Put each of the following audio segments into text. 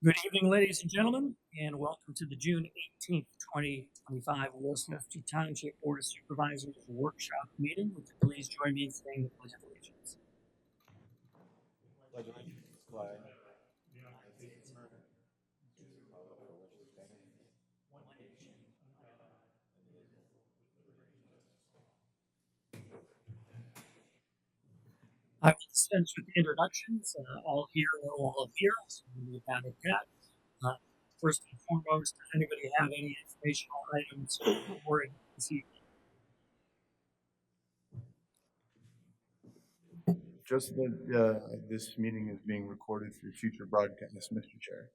Good evening, ladies and gentlemen, and welcome to the June 18th, 2025 Wilson Township Board of Supervisors Workshop Meeting. Would you please join me in saying the Pledge of Allegiance? Pledge allegiance to the flag of the United States of America, to the republic for which it stands, one nation, under God, indivisible, with liberty and justice for all. I will dispense with the introductions. All here know all here, so we'll be about that. First and foremost, does anybody have any informational items for this evening? Just that this meeting is being recorded for future broadcast, Mr. Chair.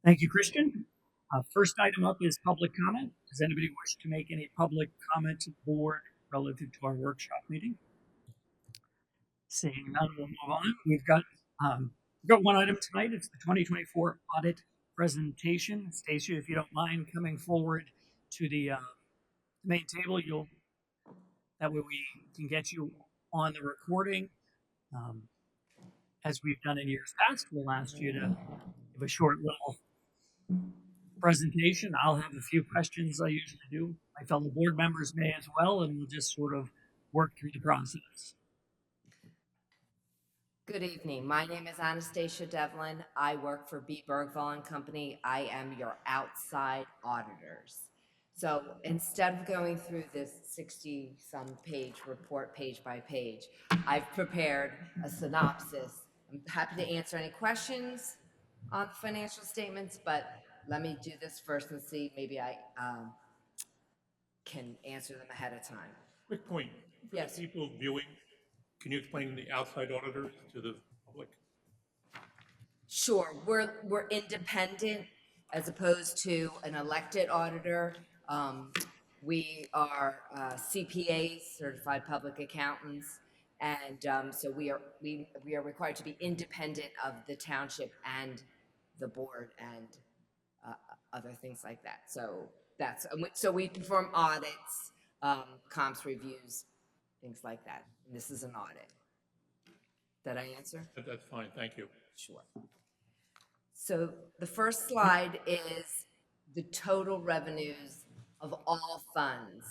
Thank you, Christian. First item up is public comment. Does anybody wish to make any public comment to the board relative to our workshop meeting? Seeing none, we'll move on. We've got one item tonight. It's the 2024 audit presentation. Stacia, if you don't mind coming forward to the main table, that way we can get you on the recording. As we've done in years past, we'll ask you to give a short little presentation. I'll have a few questions I usually do. My fellow board members may as well, and we'll just sort of work through the process. Good evening. My name is Anastasia Devlin. I work for B. Bergvall and Company. I am your outside auditors. So instead of going through this 60-some page report page by page, I've prepared a synopsis. I'm happy to answer any questions on the financial statements, but let me do this first and see maybe I can answer them ahead of time. Quick point. For Yes. the people viewing, can you explain the outside auditors to the public? Sure, we're independent as opposed to an elected auditor. We are CPAs, certified public accountants, and so we are required to be independent of the township and the board and other things like that. So we perform audits, comps reviews, things like that. And this is an audit. Did I answer? That's fine, thank you. Sure. So the first slide is the total revenues of all funds.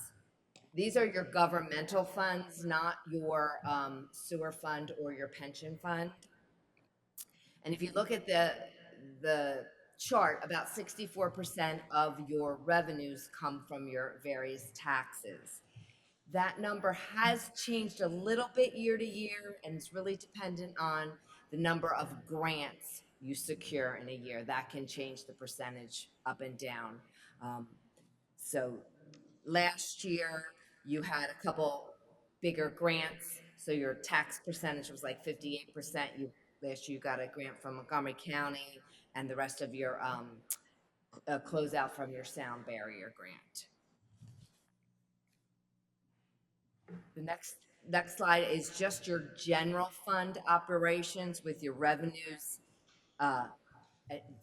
These are your governmental funds, not your sewer fund or your pension fund. And if you look at the chart, about 64% of your revenues come from your various taxes. That number has changed a little bit year to year, and it's really dependent on the number of grants you secure in a year. That can change the percentage up and down. So last year you had a couple bigger grants, so your tax percentage was like 58%. Last year you got a grant from Montgomery County, and the rest of your closeout from your sound barrier grant. The next slide is just your general fund operations with your revenues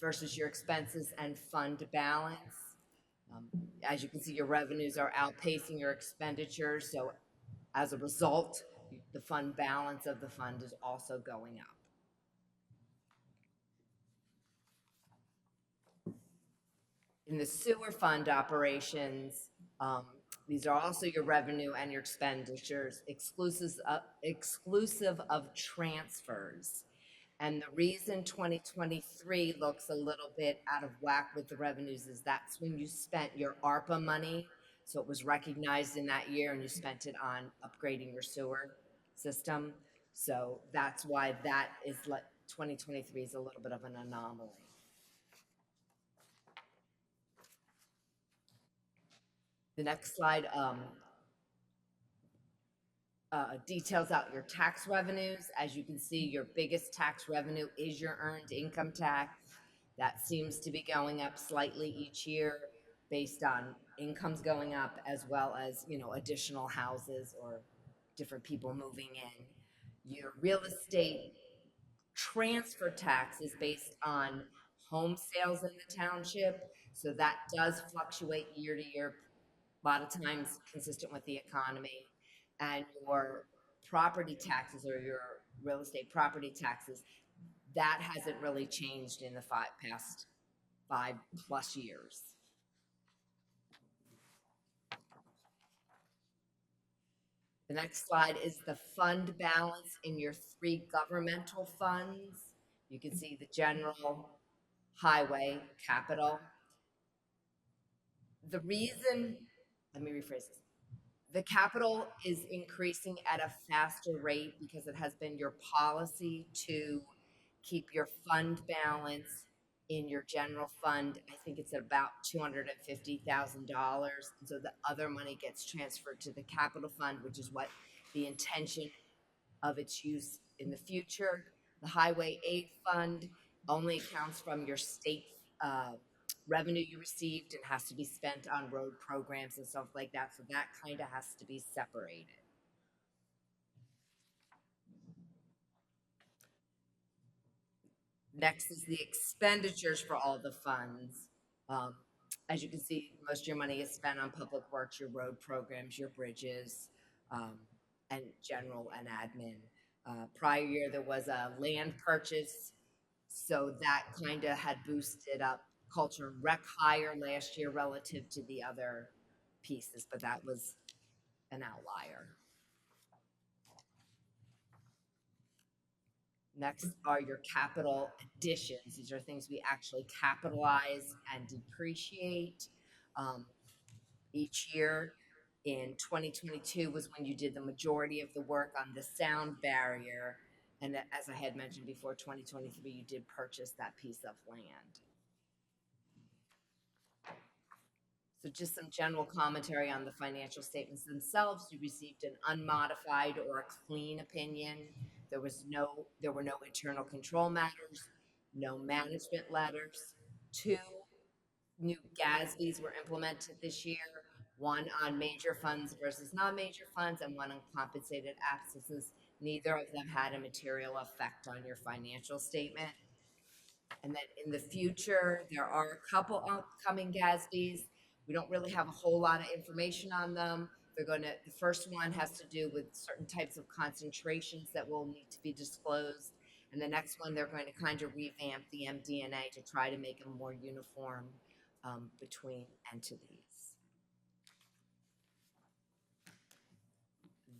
versus your expenses and fund balance. As you can see, your revenues are outpacing your expenditures, so as a result, the fund balance of the fund is also going up. In the sewer fund operations, these are also your revenue and your expenditures, exclusive of transfers. And the reason 2023 looks a little bit out of whack with the revenues is that's when you spent your ARPA money. So it was recognized in that year and you spent it on upgrading your sewer system. So that's why 2023 is a little bit of an anomaly. The next slide details out your tax revenues. As you can see, your biggest tax revenue is your earned income tax. That seems to be going up slightly each year based on incomes going up, as well as, additional houses or different people moving in. Your real estate transfer tax is based on home sales in the township, so that does fluctuate year to year, a lot of times consistent with the economy. And your property taxes or your real estate property taxes, That hasn't really changed in the past 5+ years. The next slide is the fund balance in your 3 governmental funds. You can see the general, highway, capital. The reason, let me rephrase this. The capital is increasing at a faster rate because it has been your policy to keep your fund balance in your general fund. I think it's at about $250,000. And so the other money gets transferred to the capital fund, which is what the intention of its use in the future. The highway aid fund only accounts from your state revenue you received and has to be spent on road programs and stuff like that. So that kind of has to be separated. Next is the expenditures for all the funds. Um, as you can see, most of your money is spent on public works, your road programs, your bridges, and general and admin. Prior year, there was a land purchase, so that kind of had boosted up culture and rec higher last year relative to the other pieces, but that was an outlier. Next are your capital additions. These are things we actually capitalize and depreciate each year. In 2022 was when you did the majority of the work on the sound barrier. And as I had mentioned before, 2023, you did purchase that piece of land. So just some general commentary on the financial statements themselves. You received an unmodified or a clean opinion. There were no internal control matters, no management letters. 2 new GASBs were implemented this year, one on major funds versus non-major funds, and one on compensated absences. Neither of them had a material effect on your financial statement. And then in the future, there are a couple upcoming GASBs. We don't really have a whole lot of information on them. The first one has to do with certain types of concentrations that will need to be disclosed. And the next one, they're going to kind of revamp the MD&A to try to make them more uniform between entities.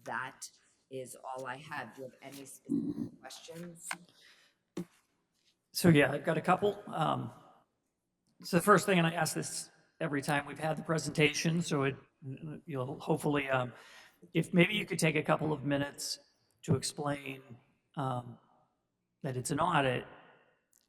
That is all I have. Do you have any specific questions? So yeah, I've got a couple. So the first thing, and I ask this every time we've had the presentation, so you'll hopefully, if maybe you could take a couple of minutes to explain that it's an audit,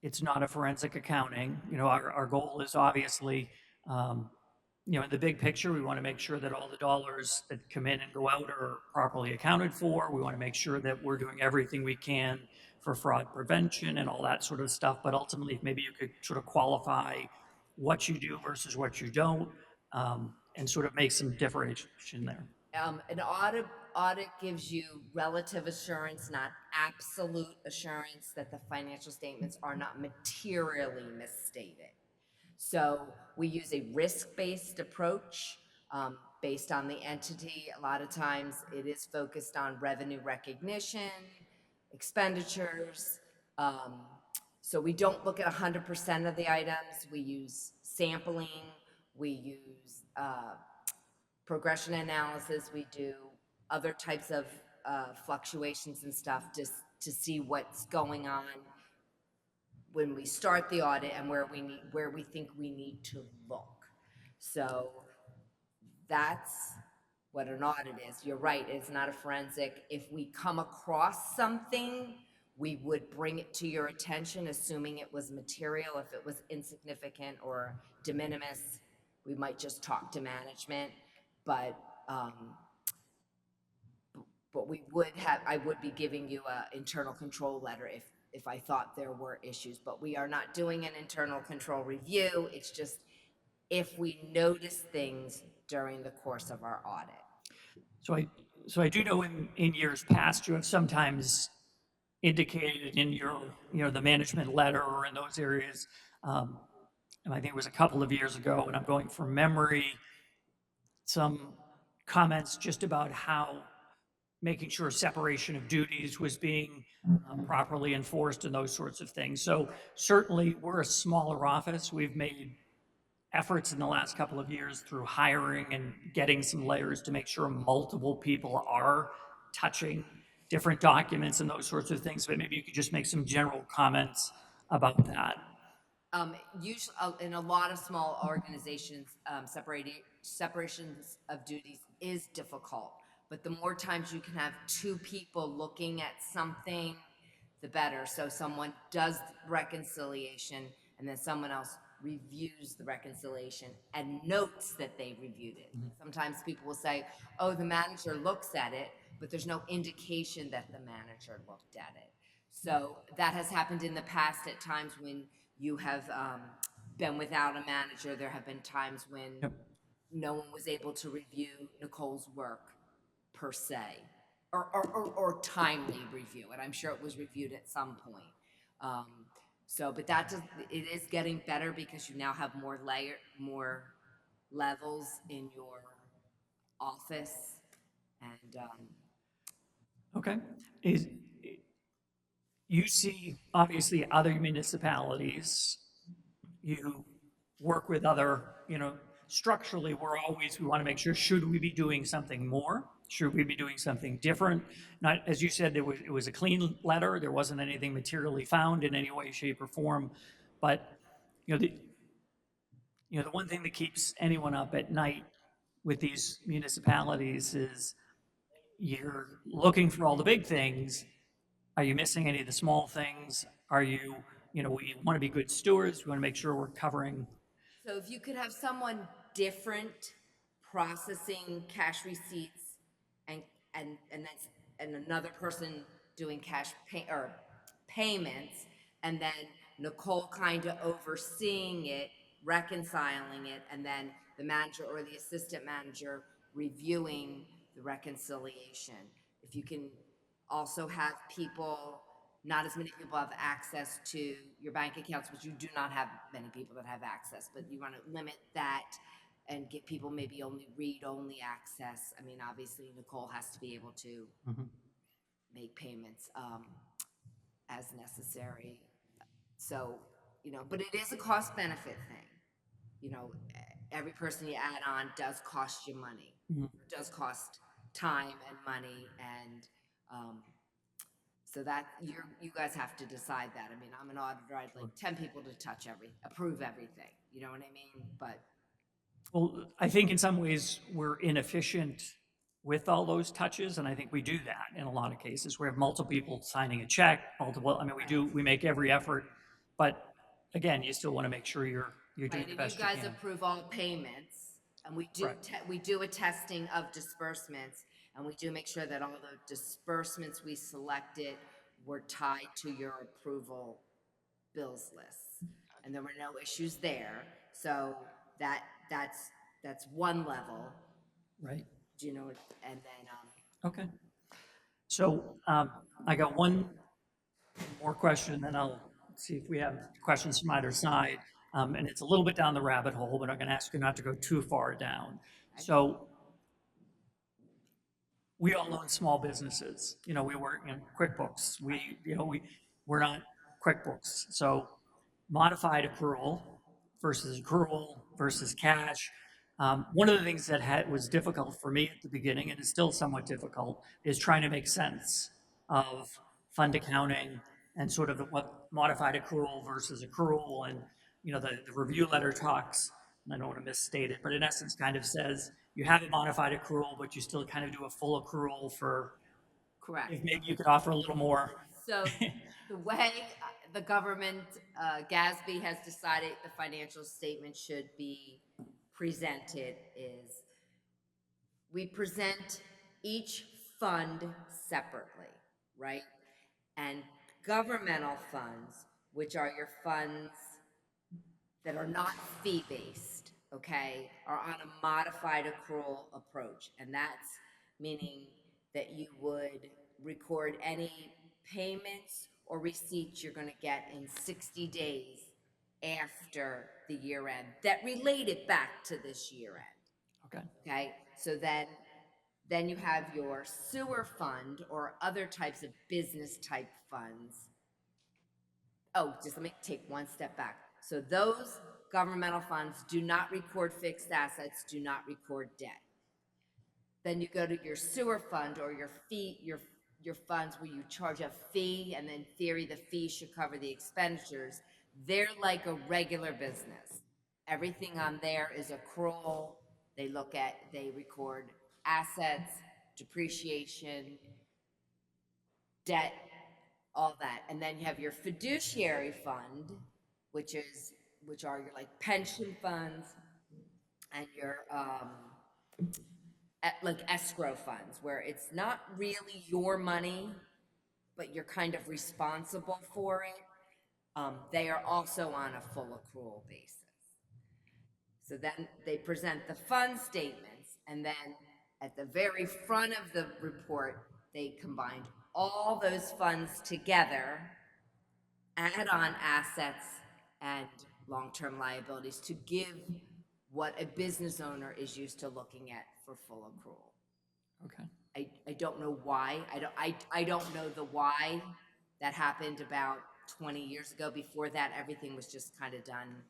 it's not a forensic accounting. You know, our goal is obviously, you know, in the big picture, we want to make sure that all the dollars that come in and go out are properly accounted for. We want to make sure that we're doing everything we can for fraud prevention and all that sort of stuff. But ultimately, maybe you could sort of qualify what you do versus what you don't, and sort of make some differentiation there. An audit gives you relative assurance, not absolute assurance, that the financial statements are not materially misstated. So we use a risk-based approach based on the entity. A lot of times it is focused on revenue recognition, expenditures. So we don't look at 100% of the items. We use sampling. We use progression analysis. We do other types of fluctuations and stuff just to see what's going on when we start the audit and where we think we need to look. So that's what an audit is. You're right, it's not a forensic. If we come across something, we would bring it to your attention, assuming it was material. If it was insignificant or de minimis, we might just talk to management. But I would be giving you an internal control letter if I thought there were issues, but we are not doing an internal control review. It's just if we notice things during the course of our audit. So I do know in years past, you have sometimes indicated in your, you know, the management letter or in those areas, and I think it was a couple of years ago, and I'm going from memory, some comments just about how making sure separation of duties was being properly enforced and those sorts of things. So certainly we're a smaller office. We've made efforts in the last couple of years through hiring and getting some layers to make sure multiple people are touching different documents and those sorts of things. But maybe you could just make some general comments about that. Usually, in a lot of small organizations, separations of duties is difficult. But the more times you can have two people looking at something, the better. So someone does reconciliation, and then someone else reviews the reconciliation and notes that they reviewed it. Sometimes people will say, "Oh, the manager looks at it," but there's no indication that the manager looked at it. So that has happened in the past at times when you have been without a manager. There have been times when Yep. no one was able to review Nicole's work per se, or timely review it. I'm sure it was reviewed at some point. Um, but that does, it is getting better because you now have more levels in your office, and Okay. Is, you see, obviously, other municipalities, you work with other, structurally, we want to make sure, should we be doing something more? Should we be doing something different? Not, as you said, it was a clean letter. There wasn't anything materially found in any way, shape, or form. But, you know, the, the one thing that keeps anyone up at night with these municipalities is you're looking for all the big things. Are you missing any of the small things? Are you, we want to be good stewards. We want to make sure we're covering. so if you could have someone different processing cash receipts and that's and another person doing payments, and then Nicole kind of overseeing it, reconciling it, and then the manager or the assistant manager reviewing the reconciliation. If you can also have people, not as many people have access to your bank accounts, but you do not have many people that have access, but you want to limit that and give people maybe only read-only access. I mean, obviously Nicole has to be able to make payments as necessary. So, but it is a cost benefit thing. You know, every person you add on does cost you money. It does cost time and money, and so that you guys have to decide that. I mean, I'm an auditor. I'd like 10 people to approve everything. You know what I mean? But Well, I think in some ways we're inefficient with all those touches, and I think we do that in a lot of cases. We have multiple people signing a check, we make every effort, but again, you still want to make sure you're doing right, the and you best you guys can. approve all payments, and Right. we do a testing of disbursements, and we do make sure that all the disbursements we selected were tied to your approval bills lists, and there were no issues there. So that that's one level. Right. Do you know? And then Okay. So I got one more question, then I'll see if we have questions from either side. And it's a little bit down the rabbit hole, but I'm going to ask you not to go too far down. So we all own small businesses. We work in QuickBooks. We're not QuickBooks. So modified accrual versus accrual versus cash. One of the things that was difficult for me at the beginning, and is still somewhat difficult, is trying to make sense of fund accounting and sort of what modified accrual versus accrual. And the review letter talks, and I don't want to misstate it, but in essence kind of says you have a modified accrual, but you still kind of do a full accrual for, correct. if maybe you could offer a little more. So the way the government, GASB has decided the financial statement should be presented is we present each fund separately, right? And governmental funds, which are your funds that are not fee-based, okay, are on a modified accrual approach. And that's meaning that you would record any payments or receipts you're gonna get in 60 days after the year end that related back to this year end, Okay. okay? So then Then you have your sewer fund or other types of business type funds. Oh, just let me take one step back. So those governmental funds do not record fixed assets, do not record debt. Then you go to your sewer fund or your fee, your funds where you charge a fee, and in theory, the fee should cover the expenditures. They're like a regular business. Everything on there is accrual. They record assets, depreciation, debt, all that. And then you have your fiduciary fund, which are your like pension funds and your like escrow funds, where it's not really your money, but you're kind of responsible for it. They are also on a full accrual basis. So then they present the fund statements, and then at the very front of the report, they combined all those funds together, add on assets and long-term liabilities to give what a business owner is used to looking at for full accrual. Okay. I don't know why. I don't know the why. That happened about 20 years ago. Before that, everything was just kind of done.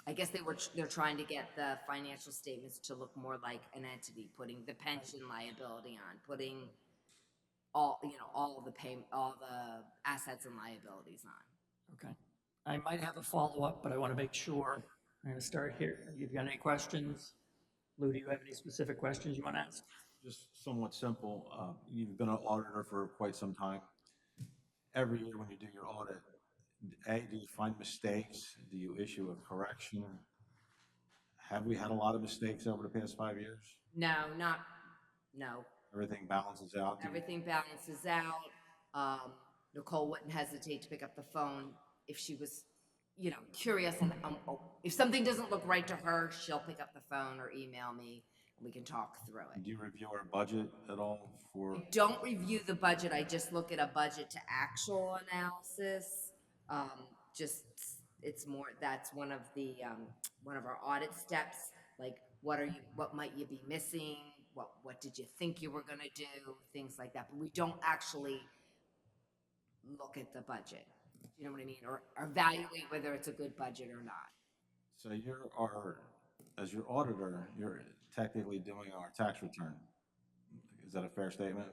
I guess they're trying to get the financial statements to look more like an entity, putting the pension liability on, putting all all the assets and liabilities on. Okay. I might have a follow-up, but I want to make sure. I'm going to start here. You've got any questions? Lou, do you have any specific questions you want to ask? Just somewhat simple. You've been an auditor for quite some time. Every year when you do your audit, A, do you find mistakes? Do you issue a correction? Have we had a lot of mistakes over the past 5 years? No. Everything balances out? Everything balances out. Nicole wouldn't hesitate to pick up the phone if she was, curious, and if something doesn't look right to her, she'll pick up the phone or email me, and we can talk through it. Do you review our budget at all for? I don't review the budget. I just look at a budget to actual analysis. Just it's more that's one of our audit steps. Like what might you be missing? What did you think you were gonna do? Things like that. But we don't actually look at the budget. You know what I mean? Or evaluate whether it's a good budget or not. So as your auditor, you're technically doing our tax return. Is that a fair statement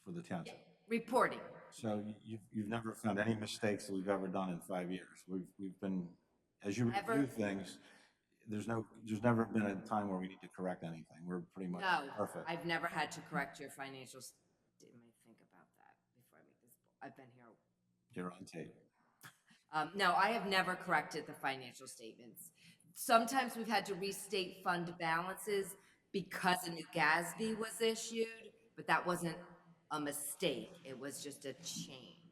for the township? Reporting. So you've never found any mistakes that we've ever done in 5 years. We've been, as you review things, there's never been a time where we need to correct anything. We're pretty much perfect. I've never had to correct your financials. Let me think about that before I make this. I've been here. You're on tape. No, I have never corrected the financial statements. Sometimes we've had to restate fund balances because a new GASB was issued, but that wasn't a mistake. It was just a change.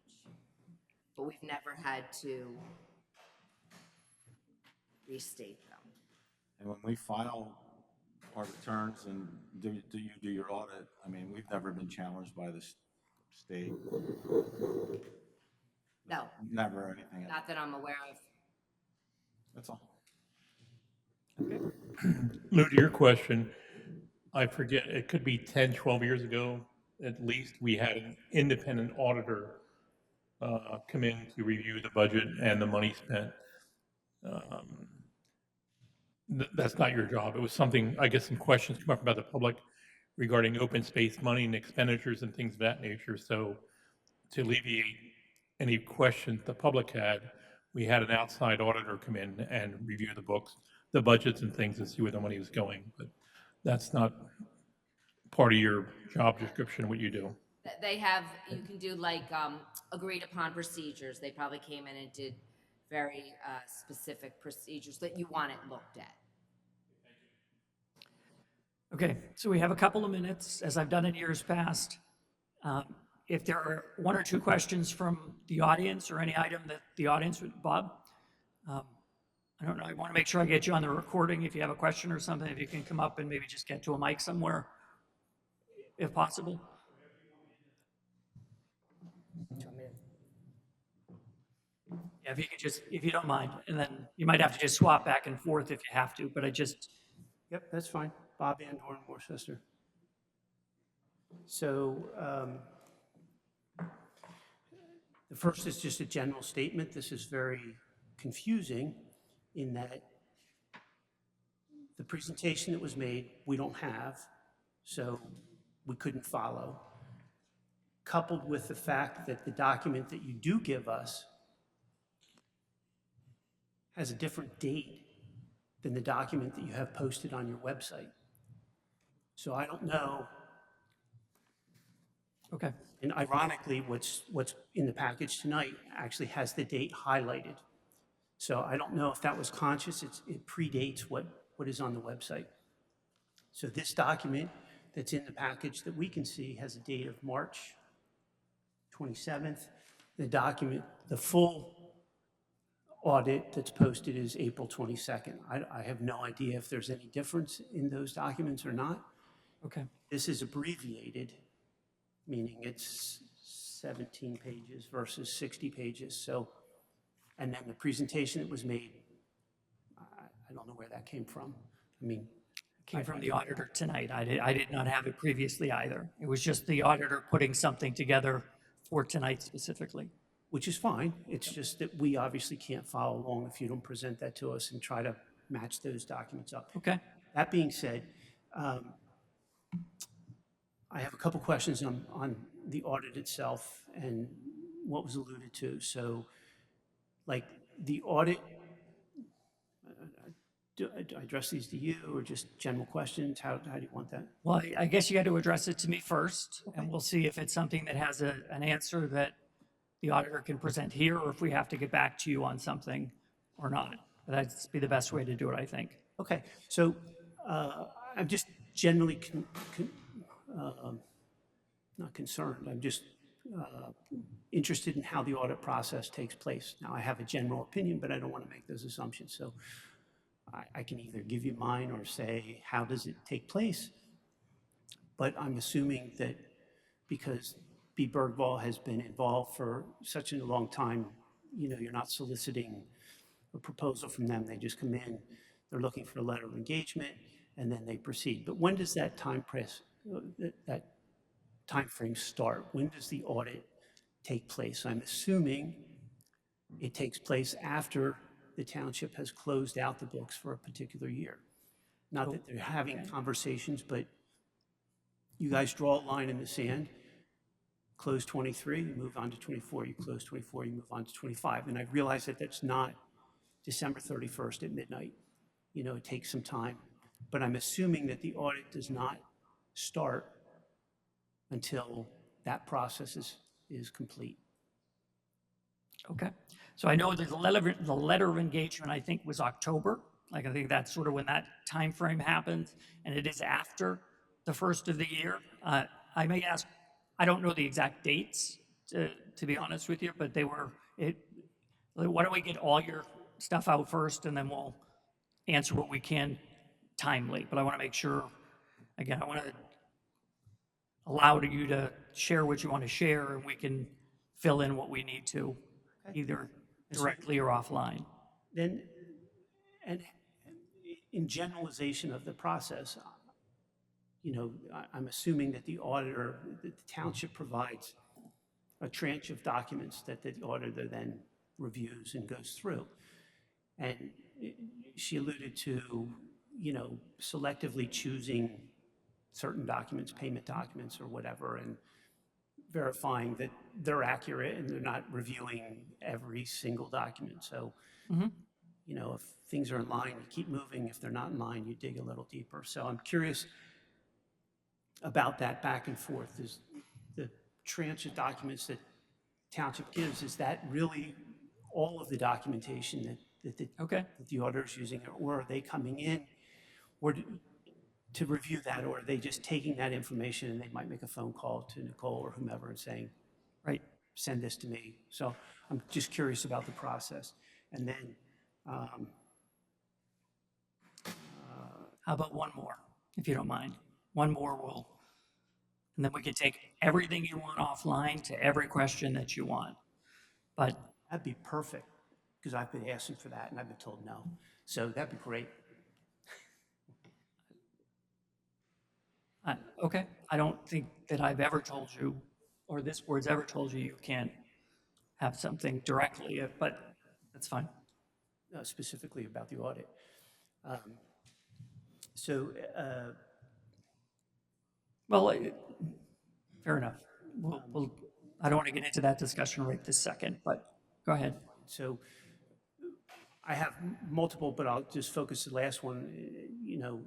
But we've never had to restate them. And when we file our returns and do you do your audit, I mean, we've never been challenged by the state. No. Never anything else. Not that I'm aware of. That's all. Okay. Lou, to your question, I forget, it could be 10, 12 years ago, at least, we had an independent auditor come in to review the budget and the money spent. That's not your job. It was something, I guess some questions come up about the public regarding open space money and expenditures and things of that nature. So to alleviate any questions the public had, we had an outside auditor come in and review the books, the budgets and things, and see where the money was going. But that's not part of your job description, what you do. You can do like agreed upon procedures. They probably came in and did very specific procedures that you want it looked at. Okay, so we have a couple of minutes, as I've done in years past. If there are one or two questions from the audience or any item that the audience would, Bob, I don't know, I want to make sure I get you on the recording. If you have a question or something, if you can come up and maybe just get to a mic somewhere, if possible. Yeah, if you could just, if you don't mind, and then you might have to just swap back and forth if you have to, but Yep, that's fine. Bob Van Dorn, Worcester. So the first is just a general statement. This is very confusing in that the presentation that was made, we don't have, so we couldn't follow. Coupled with the fact that the document that you do give us has a different date than the document that you have posted on your website. So I don't know. Okay. And ironically, what's in the package tonight actually has the date highlighted. So I don't know if that was conscious. It predates what is on the website. So this document that's in the package that we can see has a date of March 27th. The document, the full audit that's posted is April 22nd. I have no idea if there's any difference in those documents or not. Okay. This is abbreviated, meaning it's 17 pages versus 60 pages. So, and then the presentation that was made, I don't know where that came from. I mean, Came from the auditor tonight. I did not have it previously either. It was just the auditor putting something together for tonight specifically. which is fine. It's just that we obviously can't follow along if you don't present that to us and try to match those documents up. Okay. That being said, I have a couple questions on the audit itself and what was alluded to. So, like the audit, do I address these to you or just general questions? How do you want that? Well, I guess you got to address it to me first, and we'll see if it's something that has an answer that the auditor can present here, or if we have to get back to you on something or not. That'd be the best way to do it, I think. Okay, so I'm just generally not concerned. I'm just interested in how the audit process takes place. Now, I have a general opinion, but I don't want to make those assumptions. So I can either give you mine or say, how does it take place? But I'm assuming that because B. Bergvall has been involved for such a long time, you know, you're not soliciting a proposal from them. They just come in, they're looking for a letter of engagement, and then they proceed. But when does that time frame start? When does the audit take place? I'm assuming it takes place after the township has closed out the books for a particular year. Not that they're having conversations, but you guys draw a line in the sand, close 23, you move on to 24, you close 24, you move on to 25. And I realize that that's not December 31st at midnight. You know, it takes some time. But I'm assuming that the audit does not start until that process is complete. Okay. So I know that the letter of engagement, I think, was October. Like, I think that's sort of when that time frame happened, and it is after the first of the year. I may ask, I don't know the exact dates, to be honest with you, but they were, why don't we get all your stuff out first, and then we'll answer what we can timely. But I want to make sure, again, I want to allow you to share what you want to share, and we can fill in what we need to, either directly or offline. Then, and in generalization of the process, you know, I'm assuming that the auditor, that the township provides a tranche of documents that the auditor then reviews and goes through. And she alluded to, you know, selectively choosing certain documents, payment documents or whatever, and verifying that they're accurate and they're not reviewing every single document. So, you know, if things are in line, you keep moving. If they're not in line, you dig a little deeper. So I'm curious about that back and forth. Is the tranche of documents that township gives, is that really all of the documentation that the auditor is using, or are they coming in or to review that, or are they just taking that information and they might make a phone call to Nicole or whomever and saying, Right. send this to me. So I'm just curious about the process. And then, How about one more, if you don't mind? One more and then we can take everything you want offline to every question that you want. But that'd be perfect, because I've been asking for that and I've been told no. So that'd be great. Okay, I don't think that I've ever told you, or this board's ever told you, you can't have something directly, but that's fine. specifically about the audit. Um, So, Well, fair enough. I don't want to get into that discussion right this second, but go ahead. so I have multiple, but I'll just focus the last one. You know,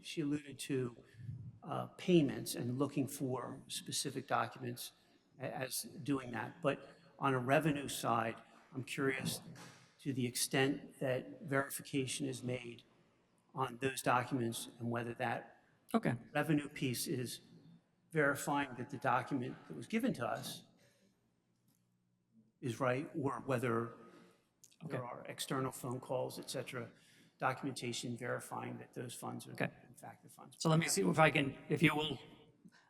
she alluded to payments and looking for specific documents as doing that. But on a revenue side, I'm curious to the extent that verification is made on those documents and whether that Okay, revenue piece is verifying that the document that was given to us is right, or whether okay, there are external phone calls, et cetera, documentation verifying that those funds are okay. in fact the funds. So let me see if I can, if you will,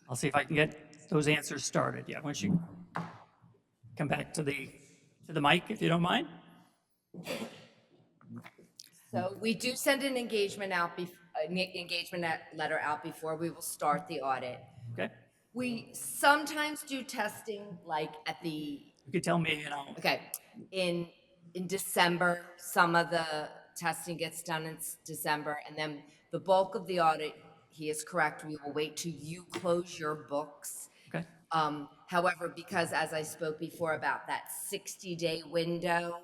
I'll see if I can get those answers started. Yeah, once you come back to the mic, if you don't mind. So we do send an engagement letter out before we will start the audit. Okay, We sometimes do testing like at the, you could tell me, okay, in December, some of the testing gets done in December, and then the bulk of the audit, he is correct, we will wait till you close your books. okay, However, because as I spoke before about that 60-day window,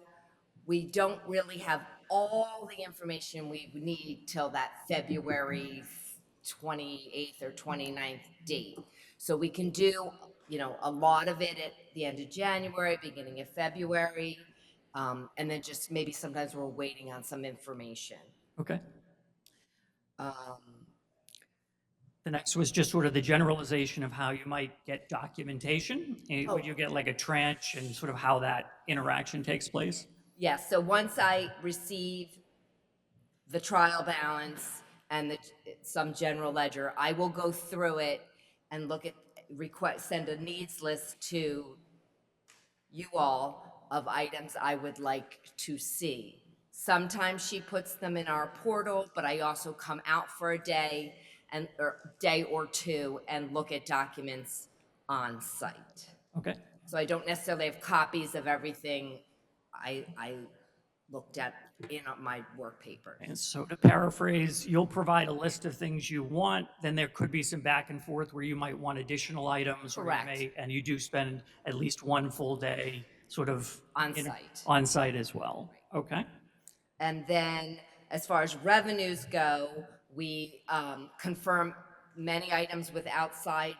we don't really have all the information we would need till that February 28th or 29th date. So we can do, you know, a lot of it at the end of January, beginning of February, and then just maybe sometimes we're waiting on some information. okay. Um, The next was just sort of the generalization of how you might get documentation. Would you get like a tranche and sort of how that interaction takes place? Yes, so once I receive the trial balance and some general ledger, I will go through it and look at, send a needs list to you all of items I would like to see. Sometimes she puts them in our portal, but I also come out for a day or day or two and look at documents on site. Okay, So I don't necessarily have copies of everything I looked at in my work papers. and so to paraphrase, you'll provide a list of things you want, then there could be some back and forth where you might want additional items. Or you Correct. and you do spend at least one full day sort of On site. on site as well. Okay, And then as far as revenues go, we confirm many items with outside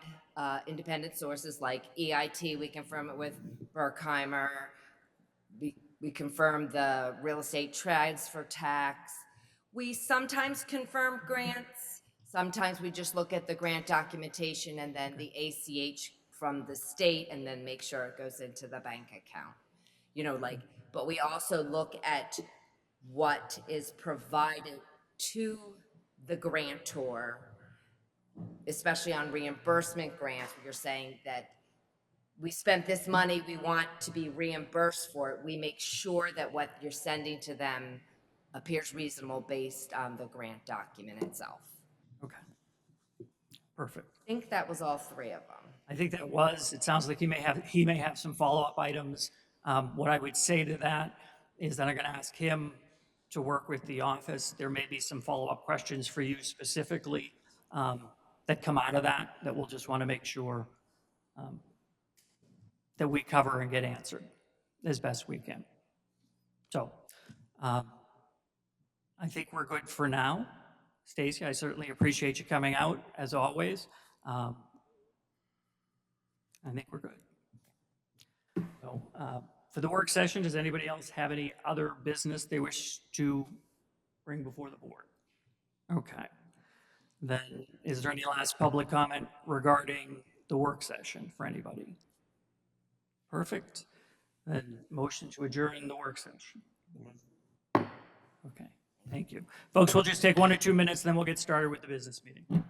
independent sources like EIT, we confirm it with Berkheimer. We confirm the real estate transfer tax. We sometimes confirm grants. Sometimes we just look at the grant documentation and then the ACH from the state and then make sure it goes into the bank account. You know, like, but we also look at what is provided to the grantor, especially on reimbursement grants, where you're saying that we spent this money, we want to be reimbursed for it. We make sure that what you're sending to them appears reasonable based on the grant document itself. okay, perfect. I think that was all three of them. I think that was, it sounds like he may have some follow-up items. What I would say to that is that I'm going to ask him to work with the office. There may be some follow-up questions for you specifically that come out of that we'll just want to make sure that we cover and get answered as best we can. So I think we're good for now. Stacy, I certainly appreciate you coming out as always. I think we're good. So, for the work session, does anybody else have any other business they wish to bring before the board? Okay. Then, is there any last public comment regarding the work session for anybody? Perfect. Then motion to adjourn the work session. Okay, thank you. Folks, we'll just take 1 or 2 minutes, then we'll get started with the business meeting.